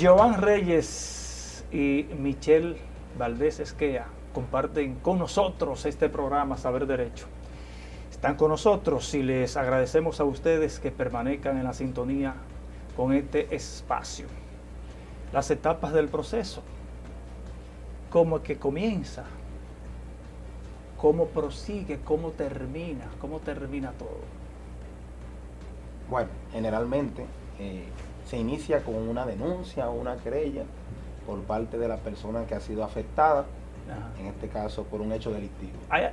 Joan Reyes y Michelle Valdés Esquea comparten con nosotros este programa Saber Derecho. Están con nosotros y les agradecemos a ustedes que permanezcan en la sintonía con este espacio. Las etapas del proceso, cómo es que comienza, cómo prosigue, cómo termina todo. Bueno, generalmente se inicia con una denuncia o una querella por parte de la persona que ha sido afectada, Ajá. en este caso por un hecho delictivo. ¿Hay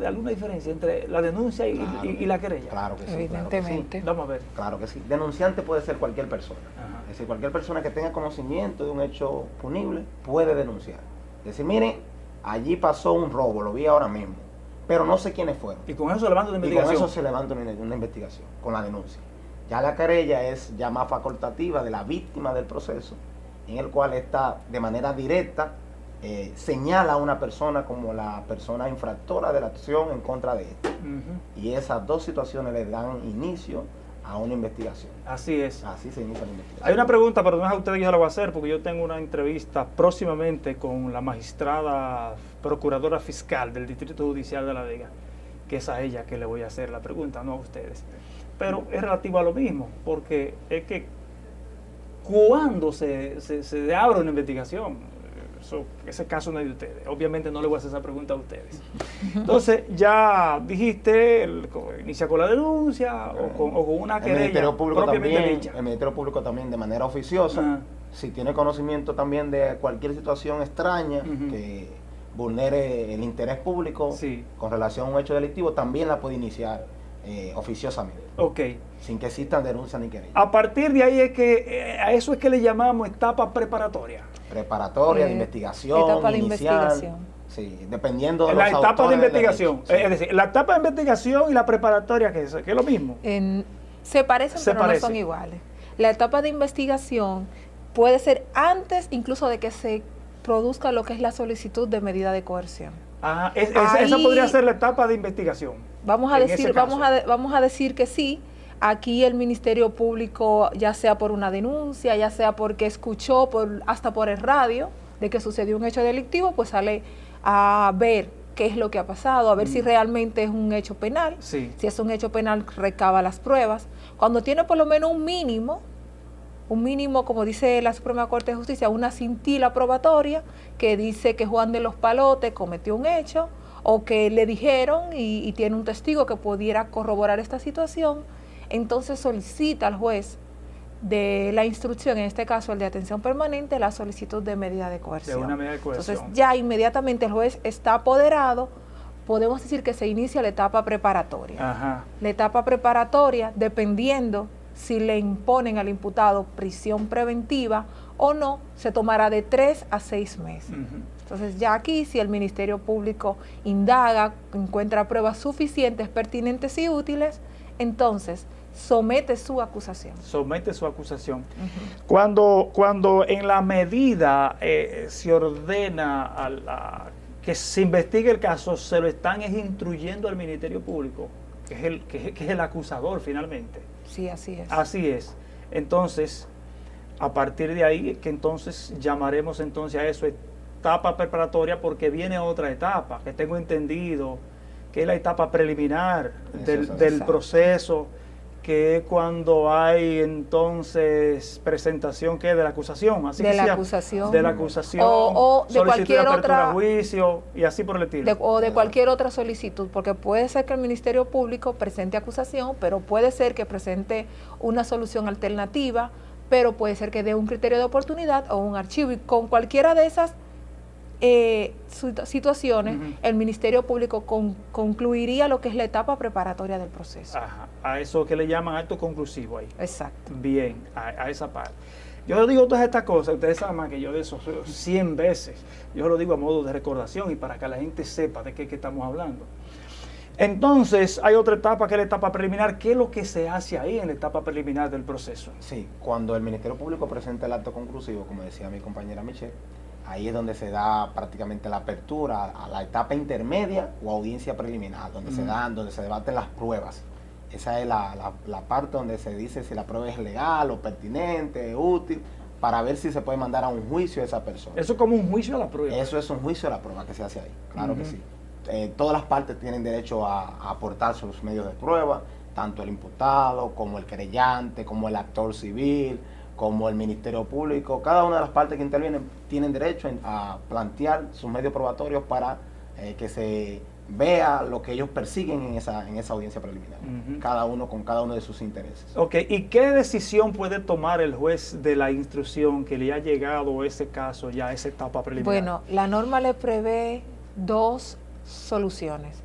alguna diferencia entre la denuncia y la querella? Claro que sí. Evidentemente. Claro que sí. Vamos a ver. Claro que sí. Denunciante puede ser cualquier persona. Ajá. Es decir, cualquier persona que tenga conocimiento de un hecho punible puede denunciar. Es decir, mire, allí pasó un robo, lo vi ahora mismo, pero no sé quiénes fueron. Y con eso se levanta una Y con investigación. eso se levanta una investigación, con la denuncia. Ya la querella es ya más facultativa de la víctima del proceso, en el cual está de manera directa, señala a una persona como la persona infractora de la acción en contra de ésta. Uh-huh. Y esas dos situaciones le dan inicio a una investigación. Así es. Así se inicia la investigación. Hay una pregunta, pero no es a ustedes que yo la voy a hacer, porque yo tengo una entrevista próximamente con la magistrada procuradora fiscal del Distrito Judicial de La Vega, que es a ella que le voy a hacer la pregunta, no a ustedes. Pero es relativo a lo mismo, porque es que cuando se abre una investigación, ese caso no es de ustedes. Obviamente no le voy a hacer esa pregunta a ustedes. Entonces, ya dijiste, inicia con la denuncia o con una querella. El Ministerio Público propiamente también, dicha. el Ministerio Público también de manera oficiosa, Ajá. si tiene conocimiento también de cualquier situación extraña Ujú. que vulnere el interés público Sí. con relación a un hecho delictivo, también la puede iniciar oficiosamente, Ok. sin que existan denuncias ni querellas. A partir de ahí es que a eso es que le llamamos etapa preparatoria. Preparatoria, de investigación, etapa de inicial. investigación. Sí, dependiendo de La los etapa de autores del investigación. hecho, sí. Es decir, la etapa de investigación y la preparatoria, que es lo mismo. Se parecen, Se pero parecen. no son iguales. La etapa de investigación puede ser antes incluso de que se produzca lo que es la solicitud de medida de coerción. Ah, Ahí- esa podría ser la etapa de investigación. Vamos a En decir, ese caso. vamos a decir que sí. Aquí el Ministerio Público, ya sea por una denuncia, ya sea porque escuchó hasta por el radio de que sucedió un hecho delictivo, pues sale a ver qué es lo que ha pasado, a ver si realmente es un hecho penal. Sí. Si es un hecho penal, recaba las pruebas. Cuando tiene por lo menos un mínimo, como dice la Suprema Corte de Justicia, una cintila probatoria que dice que Juan de los Palotes cometió un hecho o que le dijeron y tiene un testigo que pudiera corroborar esta situación, entonces solicita al juez de la instrucción, en este caso el de atención permanente, la solicitud de medida de coerción. De una medida de coerción. Entonces ya inmediatamente el juez está apoderado, podemos decir que se inicia la etapa preparatoria. Ajá. La etapa preparatoria, dependiendo si le imponen al imputado prisión preventiva o no, se tomará de 3 a 6 meses. Ujú. Entonces ya aquí, si el Ministerio Público indaga, encuentra pruebas suficientes, pertinentes y útiles, entonces somete su acusación. Somete su acusación. Ujú. Cuando en la medida se ordena que se investigue el caso, se lo están instruyendo al Ministerio Público, que es el acusador finalmente. Sí, así es. Así es. Entonces, a partir de ahí, que entonces llamaremos entonces a eso etapa preparatoria, porque viene otra etapa, que tengo entendido, que es la etapa preliminar del Exacto. proceso, que es cuando hay entonces presentación que de la acusación, así De que la sea, acusación. de la acusación, O de solicitud cualquier apertura otra- a juicio y así por el estilo. O de cualquier otra solicitud, porque puede ser que el Ministerio Público presente acusación, pero puede ser que presente una solución alternativa, pero puede ser que dé un criterio de oportunidad o un archivo, y con cualquiera de esas situaciones, Ujú. el Ministerio Público concluiría lo que es la etapa preparatoria del proceso. Ajá, a eso que le llaman acto conclusivo ahí. Exacto. Bien, a esa parte. Yo digo todas estas cosas, ustedes saben que yo de eso 100 veces, yo lo digo a modo de recordación y para que la gente sepa de qué estamos hablando. Entonces, hay otra etapa que es la etapa preliminar. ¿Qué es lo que se hace ahí en la etapa preliminar del proceso? Sí, cuando el Ministerio Público presenta el acto conclusivo, como decía mi compañera Michelle, ahí es donde se da prácticamente la apertura a la etapa intermedia o audiencia preliminar, donde donde se debaten las pruebas. Esa es la parte donde se dice si la prueba es legal o pertinente, útil. para ver si se puede mandar a un juicio a esa persona. Eso es como un juicio a la prueba. Eso es un juicio a la prueba que se hace ahí, claro que Ujú. sí. Todas las partes tienen derecho a aportar sus medios de prueba, tanto el imputado, como el querellante, como el actor civil, como el Ministerio Público. Cada una de las partes que intervienen tienen derecho a plantear sus medios probatorios para que se vea lo que ellos persiguen en esa audiencia preliminar, Ujú. cada uno con cada uno de sus intereses. Ok, ¿y qué decisión puede tomar el juez de la instrucción que le ha llegado ese caso ya a esa etapa preliminar? Bueno, la norma le prevé dos soluciones.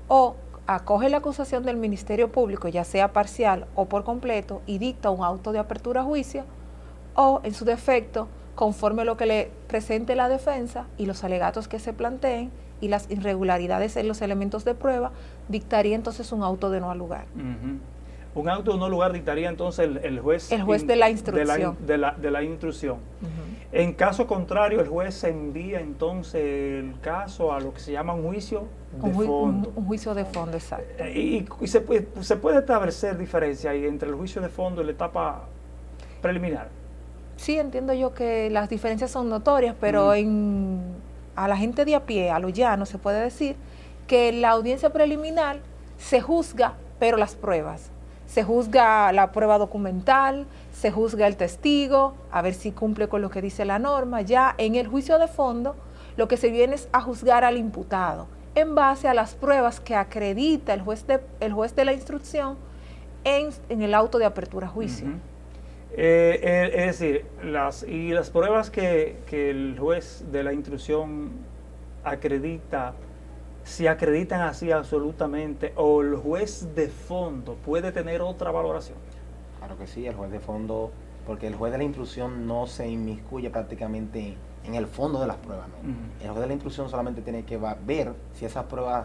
O acoge la acusación del Ministerio Público, ya sea parcial o por completo, y dicta un auto de apertura a juicio, o en su defecto, conforme a lo que le presente la defensa y los alegatos que se planteen y las irregularidades en los elementos de prueba, dictaría entonces un auto de no al lugar. Ujú. Un auto de no lugar dictaría entonces el juez. El juez de la instrucción. De la instrucción. Ujú. En caso contrario, el juez envía entonces el caso a lo que se llama un juicio de fondo. Un juicio de fondo, exacto. Y se puede establecer diferencia ahí entre el juicio de fondo y la etapa preliminar. Sí, entiendo yo que las diferencias son notorias, pero a la gente de a pie, a lo llano, se puede decir que en la audiencia preliminar se juzga, pero las pruebas. Se juzga la prueba documental, se juzga el testigo, a ver si cumple con lo que dice la norma. Ya en el juicio de fondo, lo que se viene es a juzgar al imputado en base a las pruebas que acredita el juez de la instrucción en el auto de apertura a juicio. Ujú. Es decir, las pruebas que el juez de la instrucción acredita, si acreditan así absolutamente, o el juez de fondo puede tener otra valoración. Claro que sí, el juez de fondo, porque el juez de la instrucción no se inmiscuye prácticamente en el fondo de las pruebas, ¿no? Ujú. El juez de la instrucción solamente tiene que ver si esas pruebas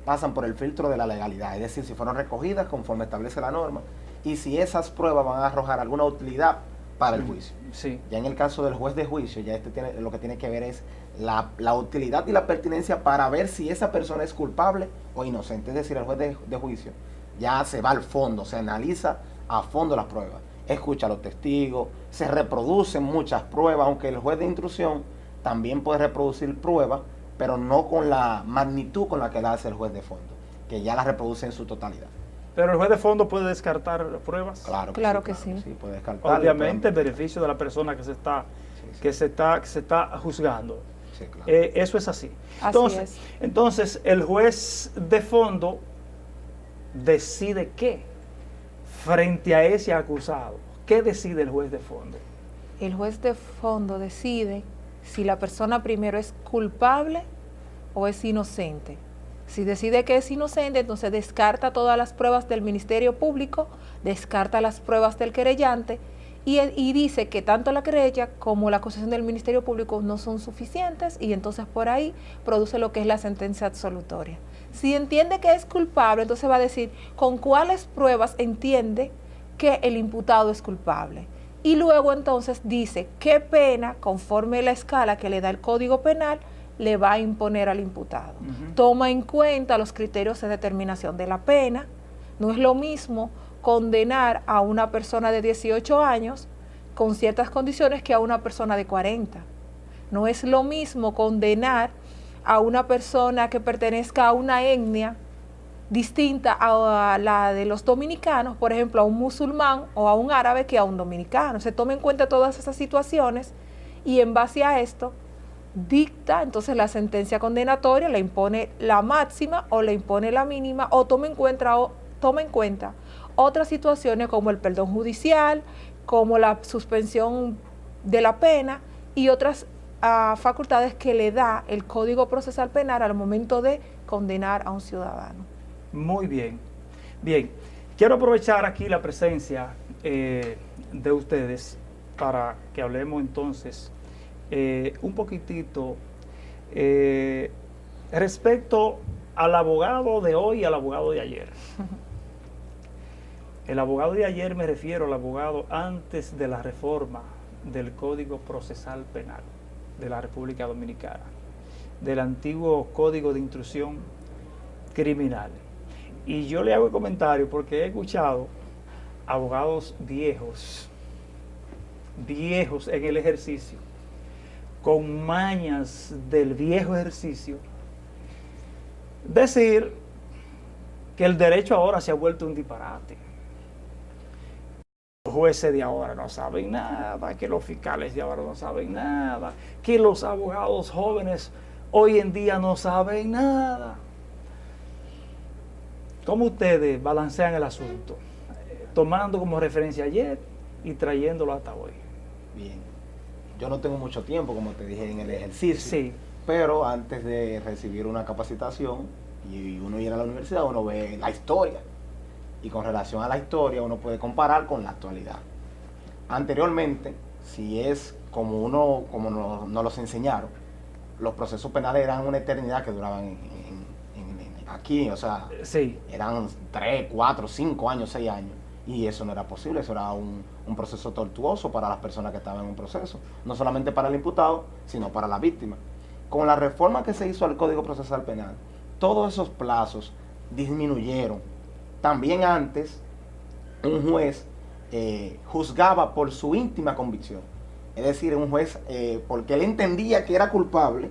pasan por el filtro de la legalidad, es decir, si fueron recogidas conforme establece la norma y si esas pruebas van a arrojar alguna utilidad para el juicio. Sí. Ya en el caso del juez de juicio, ya lo que tiene que ver es la utilidad y la pertinencia para ver si esa persona es culpable o inocente. Es decir, el juez de juicio ya se va al fondo, se analiza a fondo las pruebas, escucha a los testigos, se reproducen muchas pruebas, aunque el juez de instrucción también puede reproducir pruebas, pero no con la magnitud con la que la hace el juez de fondo, que ya las reproduce en su totalidad. Pero el juez de fondo puede descartar pruebas. Claro que sí. puede descartar. Obviamente, en beneficio de la persona que se está, Sí. que se está juzgando. Sí, claro. Eso es así. Así es. Entonces, el juez de fondo decide qué frente a ese acusado. ¿Qué decide el juez de fondo? El juez de fondo decide si la persona primero es culpable o es inocente. Si decide que es inocente, entonces descarta todas las pruebas del Ministerio Público, descarta las pruebas del querellante y dice que tanto la querella como la acusación del Ministerio Público no son suficientes y entonces por ahí produce lo que es la sentencia absolutoria. Si entiende que es culpable, entonces va a decir con cuáles pruebas entiende que el imputado es culpable. Y luego entonces dice qué pena, conforme la escala que le da el Código Penal, le va a imponer al imputado. Ujú. Toma en cuenta los criterios de determinación de la pena. No es lo mismo condenar a una persona de 18 años con ciertas condiciones que a una persona de 40. No es lo mismo condenar a una persona que pertenezca a una etnia distinta a la de los dominicanos, por ejemplo, a un musulmán o a un árabe que a un dominicano. Se toma en cuenta todas esas situaciones y en base a esto dicta entonces la sentencia condenatoria, le impone la máxima o le impone la mínima o toma en cuenta otras situaciones como el perdón judicial, como la suspensión de la pena y otras facultades que le da el Código Procesal Penal al momento de condenar a un ciudadano. Muy bien. Bien, quiero aprovechar aquí la presencia de ustedes para que hablemos entonces un poquitito respecto al abogado de hoy y al abogado de ayer. El abogado de ayer me refiero al abogado antes de la reforma del Código Procesal Penal de la República Dominicana, del antiguo Código de Instrucción Criminal. Y yo le hago el comentario porque he escuchado abogados viejos viejos en el ejercicio, con mañas del viejo ejercicio, decir que el derecho ahora se ha vuelto un disparate. Los jueces de ahora no saben nada, que los fiscales de ahora no saben nada, que los abogados jóvenes hoy en día no saben nada. ¿Cómo ustedes balancean el asunto? Tomando como referencia ayer y trayéndolo hasta hoy. Bien. Yo no tengo mucho tiempo, como te dije, en el ejercicio. Sí. Pero antes de recibir una capacitación y uno ir a la universidad, uno ve la historia. Y con relación a la historia, uno puede comparar con la actualidad. Anteriormente, si es como nos los enseñaron, los procesos penales eran una eternidad que duraban aquí, o sea, Sí. eran 3, 4, 5 años, 6 años. Y eso no era posible, eso era un proceso tortuoso para las personas que estaban en un proceso. No solamente para el imputado, sino para la víctima. Con la reforma que se hizo al Código Procesal Penal, todos esos plazos disminuyeron. También antes, un juez juzgaba por su íntima convicción. Es decir, un juez, porque él entendía que era culpable,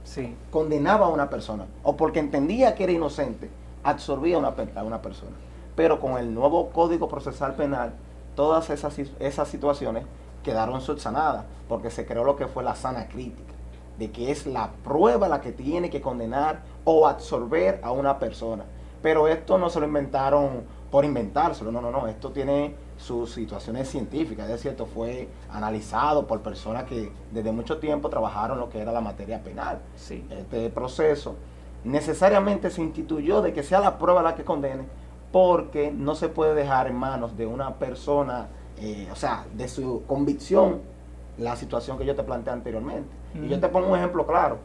Sí. condenaba a una persona. O porque entendía que era inocente, absorbía a una persona. Pero con el nuevo Código Procesal Penal, todas esas situaciones quedaron subsanadas, porque se creó lo que fue la sana crítica, de que es la prueba la que tiene que condenar o absorber a una persona. Pero esto no se lo inventaron por inventárselo, no, esto tiene sus situaciones científicas, es cierto, fue analizado por personas que desde mucho tiempo trabajaron lo que era la materia penal. Sí. Este proceso necesariamente se instituyó de que sea la prueba la que condene, porque no se puede dejar en manos de una persona, o sea, de su convicción, la situación que yo te planteé anteriormente. Y yo te pongo un ejemplo claro.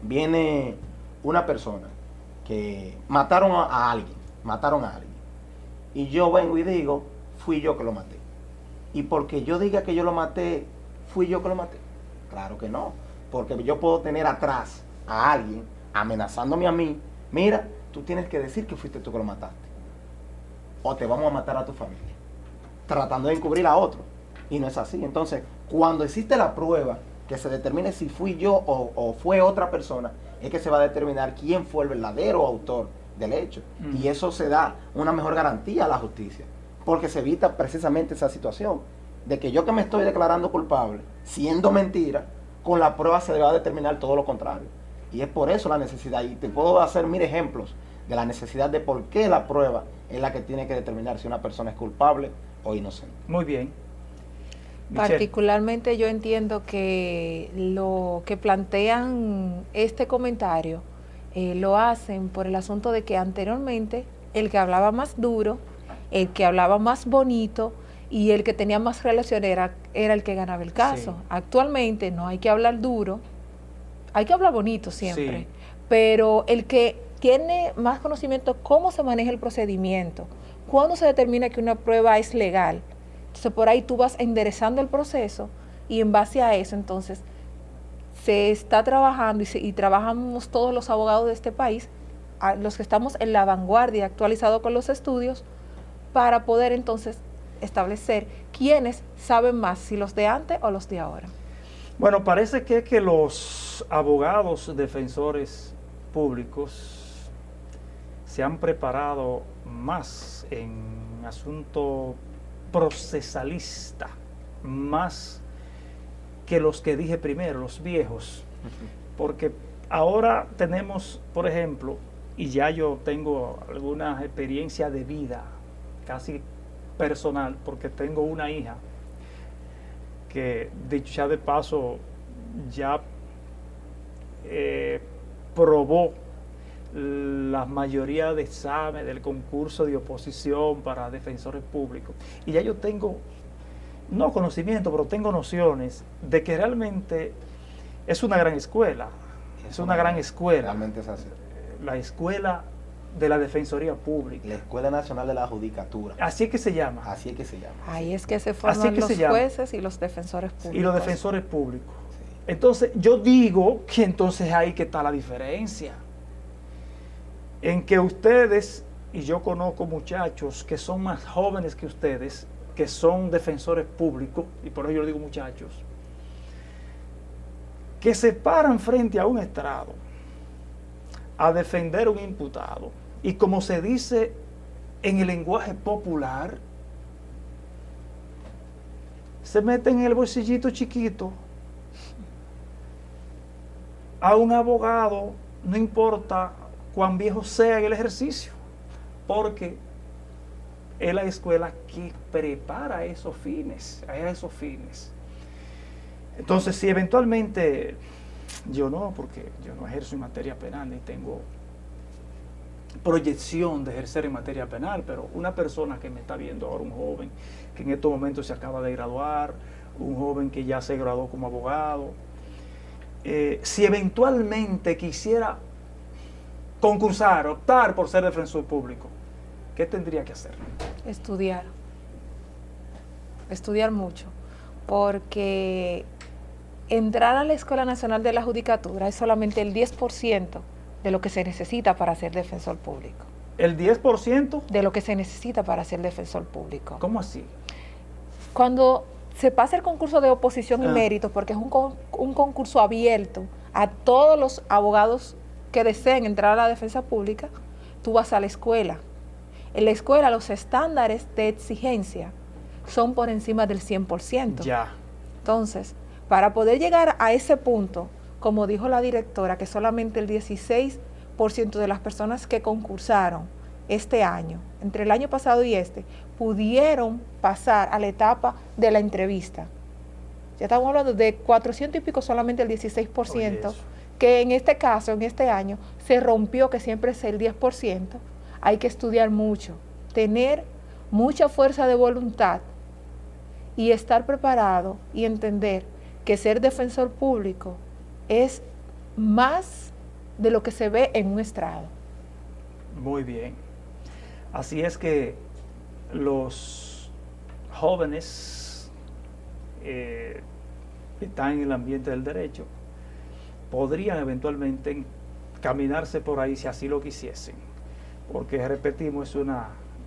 Viene una persona que mataron a alguien, y yo vengo y digo, fui yo que lo maté. Y porque yo diga que yo lo maté, fui yo que lo maté. Claro que no, porque yo puedo tener atrás a alguien amenazándome a mí, mira, tú tienes que decir que fuiste tú que lo mataste, o te vamos a matar a tu familia, tratando de encubrir a otro. Y no es así. Entonces, cuando existe la prueba que se determine si fui yo o fue otra persona, es que se va a determinar quién fue el verdadero autor del hecho. Y eso se da una mejor garantía a la justicia, porque se evita precisamente esa situación de que yo que me estoy declarando culpable, siendo mentira, con la prueba se va a determinar todo lo contrario. Y es por eso la necesidad, y te puedo hacer 1000 ejemplos de la necesidad de por qué la prueba es la que tiene que determinar si una persona es culpable o inocente. Muy bien. Michelle. Particularmente yo entiendo que lo que plantean este comentario lo hacen por el asunto de que anteriormente el que hablaba más duro, el que hablaba más bonito y el que tenía más relación era el que ganaba el caso. Sí. Actualmente no hay que hablar duro, hay que hablar bonito siempre, Sí. pero el que tiene más conocimiento cómo se maneja el procedimiento, cuándo se determina que una prueba es legal. Entonces por ahí tú vas enderezando el proceso y en base a eso entonces se está trabajando y trabajamos todos los abogados de este país, los que estamos en la vanguardia, actualizado con los estudios, para poder entonces establecer quiénes saben más, si los de antes o los de ahora. Bueno, parece que los abogados defensores públicos se han preparado más en asunto procesalista, más que los que dije primero, los viejos, porque ahora tenemos, por ejemplo, y ya yo tengo alguna experiencia de vida, casi personal, porque tengo una hija que, dicho sea de paso, ya probó la mayoría de exámenes del concurso de oposición para defensores públicos. Y ya yo tengo, no conocimiento, pero tengo nociones de que realmente es una gran escuela. Es una gran escuela. Realmente es así. La escuela de la Defensoría Pública. La Escuela Nacional de la Judicatura. Así es que se llama. Así es que se llama. Ahí es que se Así forman que los se llama. jueces y los defensores públicos. Y los defensores públicos. Sí. Entonces, yo digo que entonces ahí que está la diferencia. En que ustedes, y yo conozco muchachos que son más jóvenes que ustedes, que son defensores públicos, y por eso yo le digo muchachos, que se paran frente a un estrado a defender a un imputado, y como se dice en el lenguaje popular, se meten en el bolsillito chiquito a un abogado, no importa cuán viejo sea en el ejercicio, porque es la escuela que prepara a esos fines. Entonces, si eventualmente yo no, porque yo no ejerzo en materia penal ni tengo proyección de ejercer en materia penal, pero una persona que me está viendo ahora, un joven que en estos momentos se acaba de graduar, un joven que ya se graduó como abogado, si eventualmente quisiera concursar, optar por ser defensor público, ¿qué tendría que hacer? Estudiar mucho, porque entrar a la Escuela Nacional de la Judicatura es solamente el 10% de lo que se necesita para ser defensor público. ¿El 10%? De lo que se necesita para ser defensor público. ¿Cómo así? Cuando se pasa el concurso de oposición y méritos, porque es un concurso abierto a todos los abogados que deseen entrar a la defensa pública, tú vas a la escuela. En la escuela los estándares de exigencia son por encima del 100%. Ya. Entonces, para poder llegar a ese punto, como dijo la directora, que solamente el 16% de las personas que concursaron este año, entre el año pasado y este, pudieron pasar a la etapa de la entrevista. Ya estamos hablando de 400 y pico, solamente el 16%, que en este caso, en este año, se rompió, que siempre es el 10%. Hay que estudiar mucho, tener mucha fuerza de voluntad y estar preparado y entender que ser defensor público es más de lo que se ve en un estrado. Muy bien. Así es que los jóvenes que están en el ambiente del derecho podrían eventualmente caminarse por ahí si así lo quisiesen, porque repetimos,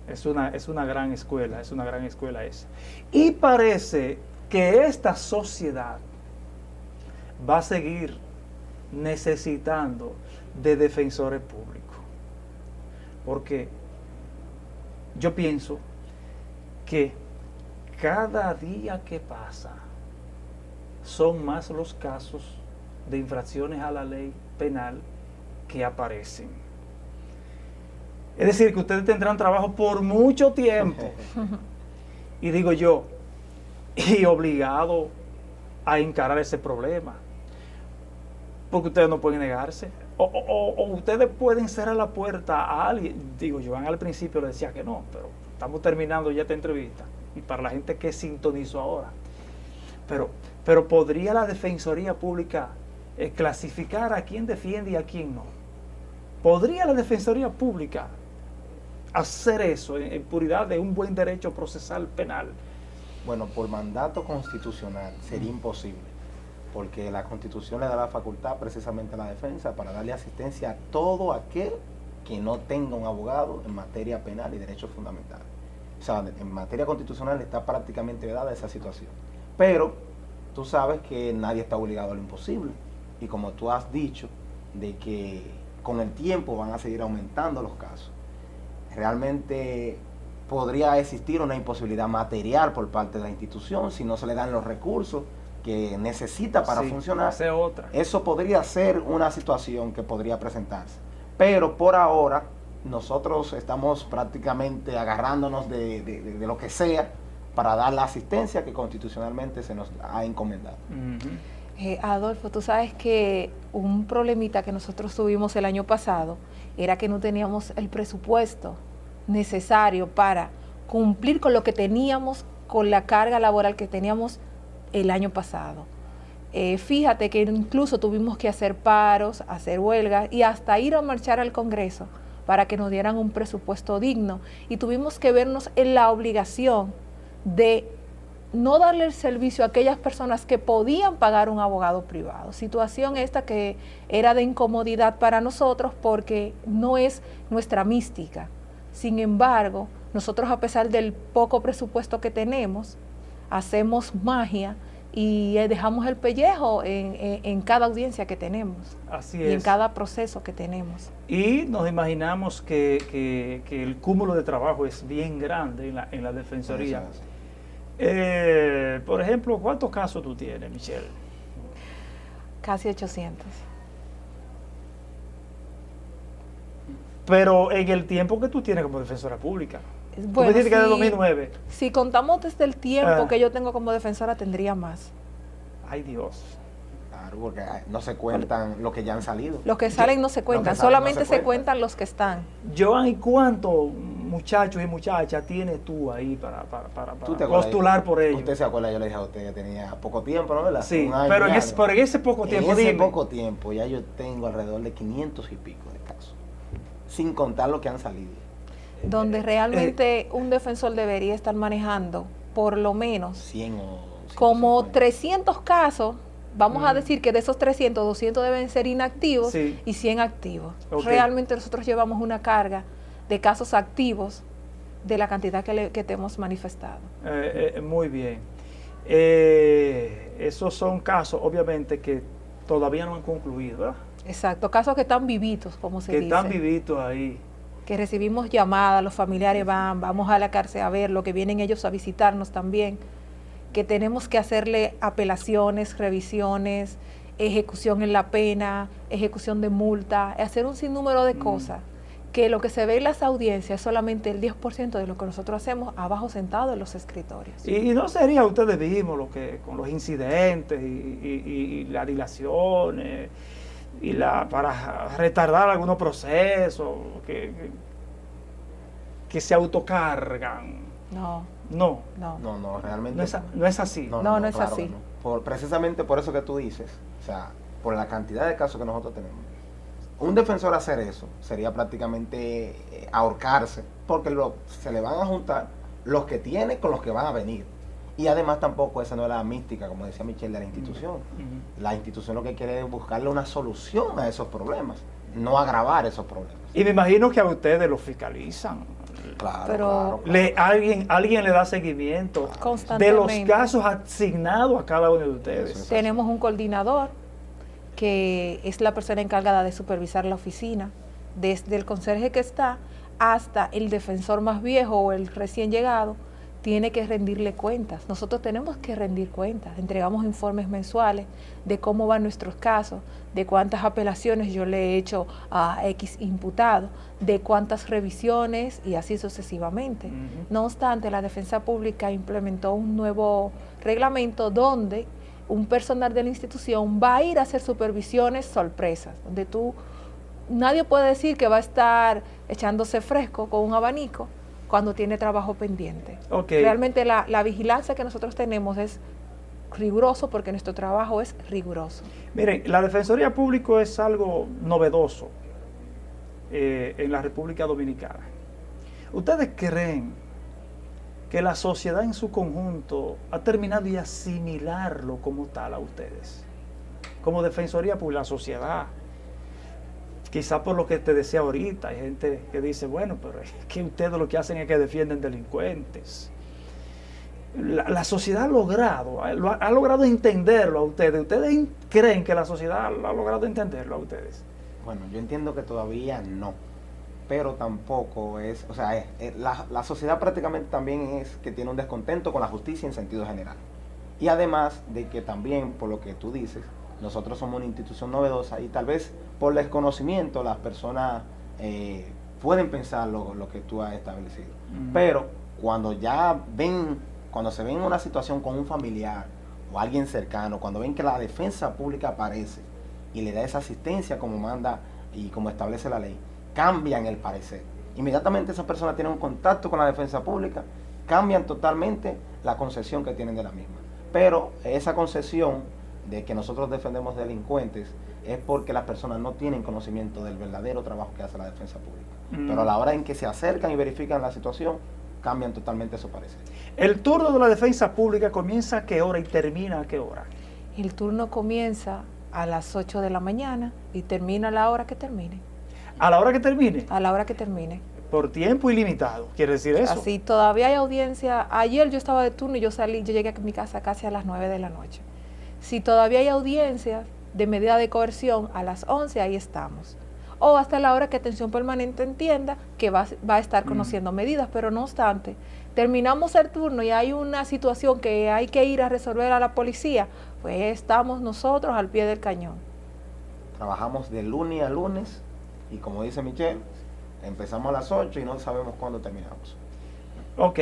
es una gran escuela, esa. Y parece que esta sociedad va a seguir necesitando de defensores públicos, porque yo pienso que cada día que pasa son más los casos de infracciones a la ley penal que aparecen. Es decir, que ustedes tendrán trabajo por mucho tiempo. Y digo yo, y obligado a encarar ese problema. Porque ustedes no pueden negarse. O ustedes pueden cerrar la puerta a alguien. Digo, Joan al principio le decía que no, pero estamos terminando ya esta entrevista. Y para la gente que sintonizó ahora. Pero ¿podría la Defensoría Pública clasificar a quién defiende y a quién no? ¿Podría la Defensoría Pública hacer eso en puridad de un buen derecho procesal penal? Bueno, por mandato constitucional sería imposible, porque la Constitución le da la facultad precisamente a la defensa para darle asistencia a todo aquel que no tenga un abogado en materia penal y derechos fundamentales. O sea, en materia constitucional está prácticamente vedada esa situación. Pero tú sabes que nadie está obligado a lo imposible. Y como tú has dicho, de que con el tiempo van a seguir aumentando los casos. Realmente podría existir una imposibilidad material por parte de la institución si no se le dan los recursos que necesita para funcionar. Eso podría ser una situación que podría presentarse. Pero por ahora nosotros estamos prácticamente agarrándonos de lo que sea para dar la asistencia que constitucionalmente se nos ha encomendado. Adolfo, tú sabes que un problemita que nosotros tuvimos el año pasado era que no teníamos el presupuesto necesario para cumplir con lo que teníamos, con la carga laboral que teníamos el año pasado. Fíjate que incluso tuvimos que hacer paros, hacer huelgas y hasta ir a marchar al Congreso para que nos dieran un presupuesto digno, y tuvimos que vernos en la obligación de no darle el servicio a aquellas personas que podían pagar un abogado privado. Situación esta que era de incomodidad para nosotros porque no es nuestra mística. Sin embargo, Nosotros, a pesar del poco presupuesto que tenemos, hacemos magia y dejamos el pellejo en cada audiencia que tenemos. Así y en es. cada proceso que tenemos. Y nos imaginamos que el cúmulo de trabajo es bien grande en la Defensoría. Eso es. Por ejemplo, ¿cuántos casos tú tienes, Michelle? Casi 800. Pero en el tiempo que tú tienes como defensora pública. Tú me Bueno, dijiste que es de si- 2009. Si contamos desde el tiempo Ah. que yo tengo como defensora, tendría más. Ay, Dios. Claro, porque no se cuentan los que ya han salido. Los que salen no se cuentan, salen no solamente se se cuentan los que están. Joan, ¿y cuántos muchachos y muchachas tienes tú ahí para ¿Tú te acuerdas? postular por ellos? Usted se acuerda, yo le dije a usted que tenía poco tiempo, ¿no? ¿Verdad? Sí, Un año pero y en algo. ese poco tiempo, En ese dime. poco tiempo ya yo tengo alrededor de 500 y pico de casos, sin contar los que han salido. Donde realmente un defensor debería estar manejando por lo menos 100 o como 150. 300 casos. Vamos a Mm. decir que de esos 300, 200 deben ser inactivos Sí. y 100 activos. Ok. Realmente nosotros llevamos una carga de casos activos de la cantidad que te hemos manifestado. Muy bien. Esos son casos, obviamente, que todavía no han concluido, ¿verdad? Exacto, casos que están vivitos, como se Que dice. están vivitos ahí. Que recibimos llamadas, los familiares vamos a la cárcel a verlo, que vienen ellos a visitarnos también, que tenemos que hacerle apelaciones, revisiones, ejecución en la pena, ejecución de multa, hacer un sinnúmero de cosas, que lo que se ve en las audiencias es solamente el 10% de lo que nosotros hacemos abajo sentado en los escritorios. Y no sería ustedes mismos lo que con los incidentes y las dilaciones para retardar algunos procesos que se autocargan. No, No, no. No, realmente no es así. No es claro así. que no. Precisamente por eso que tú dices, o sea, por la cantidad de casos que nosotros tenemos. Un defensor hacer eso sería prácticamente ahorcarse, porque se le van a juntar los que tiene con los que van a venir. Y además tampoco esa no es la mística, como decía Michelle, de la institución. Ujú. La institución lo que quiere es buscarle una solución a esos problemas, no agravar esos problemas. Y me imagino que a ustedes lo fiscalizan. Claro, Pero- Alguien le da seguimiento de los Constantemente. casos asignados a cada uno de ustedes. Eso es. Tenemos un coordinador que es la persona encargada de supervisar la oficina, desde el conserje que está hasta el defensor más viejo o el recién llegado, tiene que rendirle cuentas. Nosotros tenemos que rendir cuentas, entregamos informes mensuales de cómo van nuestros casos, de cuántas apelaciones yo le he hecho a X imputado, de cuántas revisiones y así sucesivamente. Ujú. No obstante, la Defensa Pública implementó un nuevo reglamento donde un personal de la institución va a ir a hacer supervisiones sorpresas, donde nadie puede decir que va a estar echándose fresco con un abanico cuando tiene trabajo pendiente. Ok. Realmente la vigilancia que nosotros tenemos es riguroso porque nuestro trabajo es riguroso. Miren, la Defensoría Pública es algo novedoso en la República Dominicana. ¿Ustedes creen que la sociedad en su conjunto ha terminado de asimilarlo como tal a ustedes? Como Defensoría Pública, la sociedad. Quizá por lo que te decía ahorita, hay gente que dice, bueno, pero es que ustedes lo que hacen es que defienden delincuentes. La sociedad ha logrado entenderlo a ustedes. ¿Ustedes creen que la sociedad ha logrado entenderlo a ustedes? Bueno, yo entiendo que todavía no, pero tampoco es, o sea, la sociedad prácticamente también es que tiene un descontento con la justicia en sentido general. Y además de que también, por lo que tú dices, nosotros somos una institución novedosa y tal vez por desconocimiento las personas pueden pensar lo que tú has establecido. Ujú. Pero cuando se ven en una situación con un familiar o alguien cercano, cuando ven que la defensa pública aparece y le da esa asistencia como manda y como establece la ley, cambian el parecer. Inmediatamente esas personas tienen un contacto con la defensa pública, cambian totalmente la concepción que tienen de la misma. Pero esa concepción de que nosotros defendemos delincuentes es porque las personas no tienen conocimiento del verdadero trabajo que hace la defensa pública. Pero a la hora en que se acercan y verifican la situación, cambian totalmente su parecer. ¿El turno de la defensa pública comienza a qué hora y termina a qué hora? El turno comienza a las 8 de la mañana y termina a la hora que termine. ¿A la hora que termine? A la hora que termine. Por tiempo ilimitado, ¿quiere decir eso? Así, todavía hay audiencia. Ayer yo estaba de turno y yo llegué a mi casa casi a las 9 de la noche. Si todavía hay audiencias de medida de coerción a las 11, ahí estamos. O hasta la hora que atención permanente entienda que va a estar conociendo medidas, pero no obstante, terminamos el turno y hay una situación que hay que ir a resolver a la policía, pues estamos nosotros al pie del cañón. Trabajamos de lunes a lunes y como dice Michelle, empezamos a las 8 y no sabemos cuándo terminamos. Ok,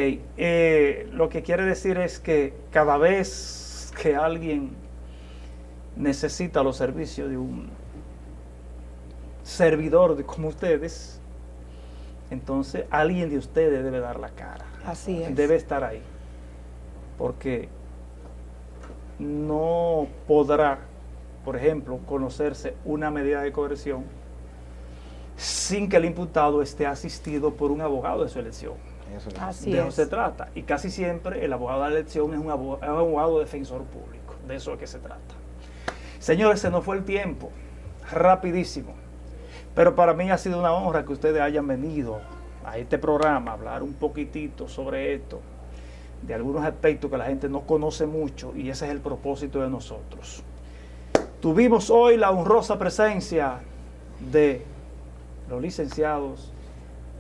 lo que quiere decir es que cada vez que alguien necesita los servicios de un servidor como ustedes, entonces alguien de ustedes debe dar la cara. Así es. Debe estar ahí. Porque no podrá, por ejemplo, conocerse una medida de coerción sin que el imputado esté asistido por un abogado de su elección. Eso es. Así De eso es. se trata. Y casi siempre el abogado de la elección es un abogado defensor público. De eso es que se trata. Señores, se nos fue el tiempo. Rapidísimo. Pero para mí ha sido una honra que ustedes hayan venido a este programa a hablar un poquitito sobre esto, de algunos aspectos que la gente no conoce mucho, y ese es el propósito de nosotros. Tuvimos hoy la honrosa presencia de los licenciados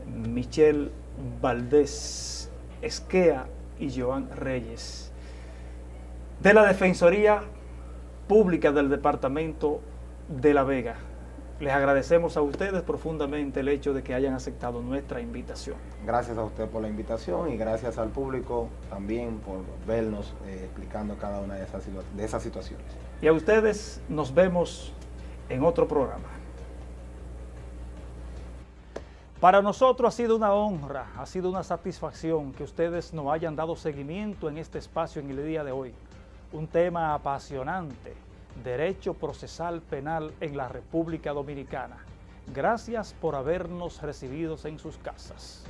Michelle Valdés Esquea y Joan Reyes, de la Defensoría Pública del Departamento de La Vega. Les agradecemos a ustedes profundamente el hecho de que hayan aceptado nuestra invitación. Gracias a usted por la invitación y gracias al público también por vernos explicando cada una de esas situaciones. Y a ustedes nos vemos en otro programa. Para nosotros ha sido una honra, ha sido una satisfacción que ustedes nos hayan dado seguimiento en este espacio en el día de hoy. Un tema apasionante, derecho procesal penal en la República Dominicana. Gracias por habernos recibido en sus casas.